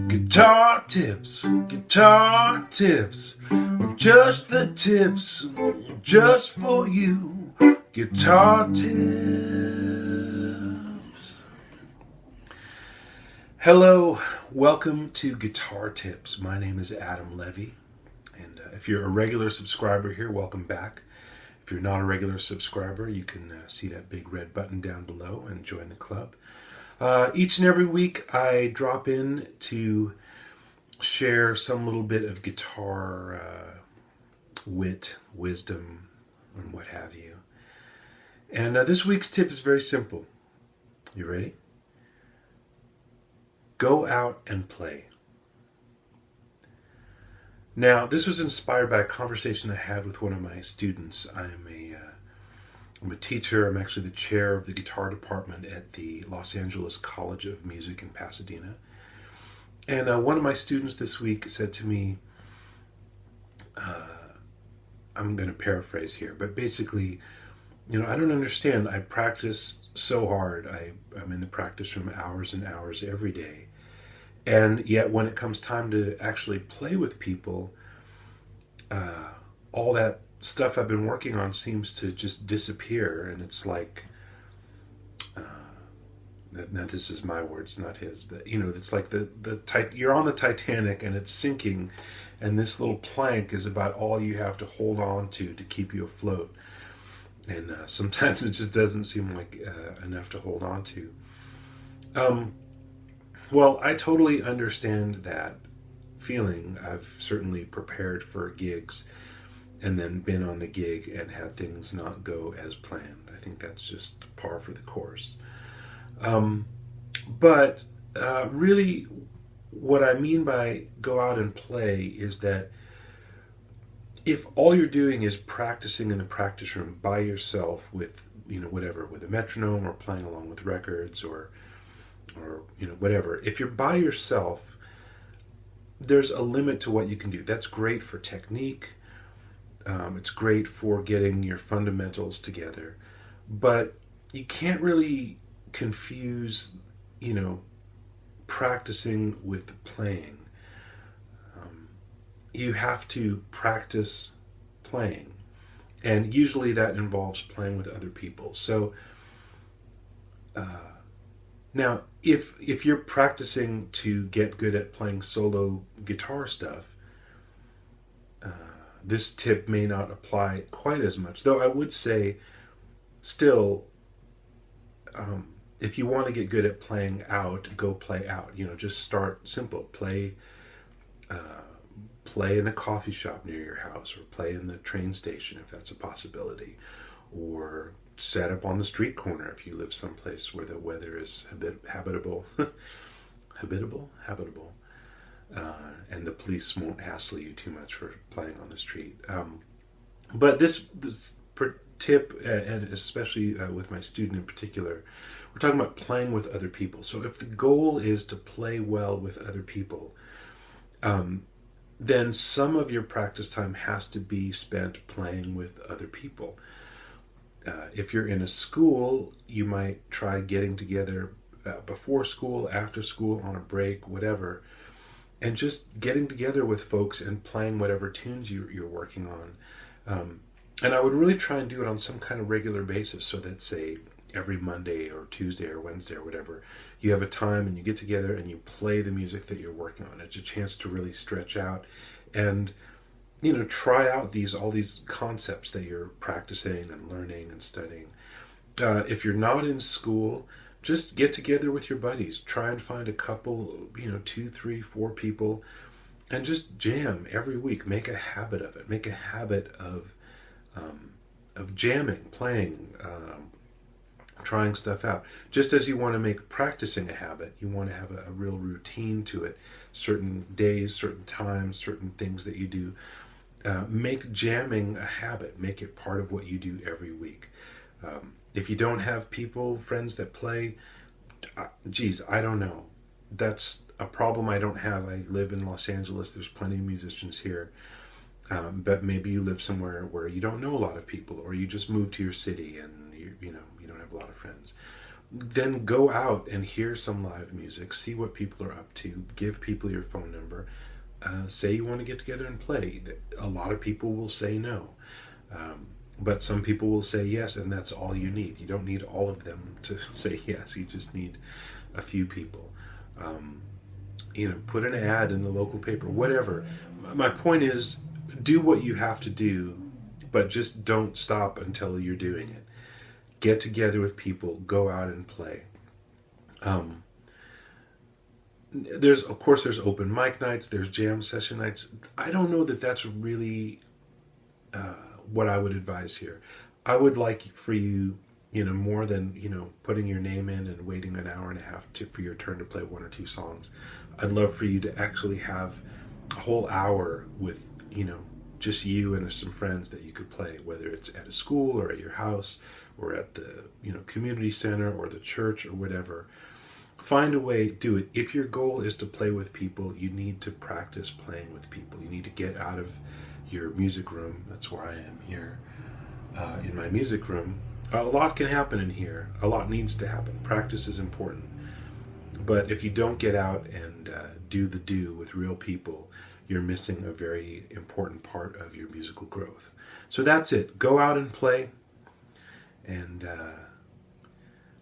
Guitar tips, just the tips, just for you. Guitar tips. Hello, welcome to Guitar Tips. My name is Adam Levy, and if you're a regular subscriber here, welcome back. If you're not a regular subscriber, you can see that big red button down below and join the club. Each and every week I drop in to share some little bit of guitar wit, wisdom, and what have you. And this week's tip is very simple. You ready? Go out and play. Now, this was inspired by a conversation I had with one of my students. I'm a teacher. I'm actually the chair of the guitar department at the Los Angeles College of Music in Pasadena. And one of my students this week said to me, I'm going to paraphrase here, but basically, I don't understand. I practice so hard. I'm in the practice room hours and hours every day. And yet when it comes time to actually play with people, all that stuff I've been working on seems to just disappear. And it's like, now this is my words, not his. It's like you're on the Titanic and it's sinking, and this little plank is about all you have to hold on to keep you afloat. And sometimes it just doesn't seem like enough to hold on to. Well, I totally understand that feeling. I've certainly prepared for gigs and then been on the gig and had things not go as planned. I think that's just par for the course. But really what I mean by go out and play is that if all you're doing is practicing in the practice room by yourself with, whatever, with a metronome or playing along with records or whatever, if you're by yourself, there's a limit to what you can do. That's great for technique. It's great for getting your fundamentals together, but you can't really confuse, practicing with playing. You have to practice playing, and usually that involves playing with other people. So now if you're practicing to get good at playing solo guitar stuff, this tip may not apply quite as much, though I would say still, if you want to get good at playing out, go play out. Just start simple. Play in a coffee shop near your house, or play in the train station if that's a possibility, or set up on the street corner if you live someplace where the weather is habitable, and the police won't hassle you too much for playing on the street. But this tip, and especially with my student in particular, we're talking about playing with other people. So if the goal is to play well with other people, then some of your practice time has to be spent playing with other people. If you're in a school, you might try getting together before school, after school, on a break, whatever, and just getting together with folks and playing whatever tunes you're working on. And I would really try and do it on some kind of regular basis, so that, say, every Monday or Tuesday or Wednesday or whatever, you have a time and you get together and you play the music that you're working on. It's a chance to really stretch out and, try out all these concepts that you're practicing and learning and studying. If you're not in school, just get together with your buddies. Try and find a couple, 2, 3, 4 people, and just jam every week. Make a habit of it. Make a habit of jamming, playing, trying stuff out. Just as you want to make practicing a habit, you want to have a real routine to it. Certain days, certain times, certain things that you do. Make jamming a habit. Make it part of what you do every week. If you don't have friends that play, I don't know. That's a problem I don't have. I live in Los Angeles. There's plenty of musicians here. But maybe you live somewhere where you don't know a lot of people, or you just moved to your city and you don't have a lot of friends. then go out and hear some live music, see what people are up to, give people your phone number, say you want to get together and play. A lot of people will say no, but some people will say yes, and that's all you need. You don't need all of them to say yes, you just need a few people. Put an ad in the local paper, whatever. My point is, do what you have to do, but just don't stop until you're doing it. Get together with people, go out and play. There's open mic nights, there's jam session nights. I don't know that that's really what I would advise here. I would like for you, more than, putting your name in and waiting an hour and a half for your turn to play one or two songs. I'd love for you to actually have a whole hour with, just you and some friends that you could play, whether it's at a school or at your house or at the, community center or the church or whatever. Find a way, do it. If your goal is to play with people, you need to practice playing with people. You need to get out of your music room. That's where I am here, in my music room. A lot can happen in here. A lot needs to happen. Practice is important. But if you don't get out and do with real people, you're missing a very important part of your musical growth. So that's it. Go out and play. And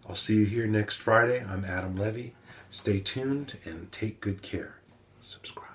I'll see you here next Friday. I'm Adam Levy. Stay tuned and take good care. Subscribe.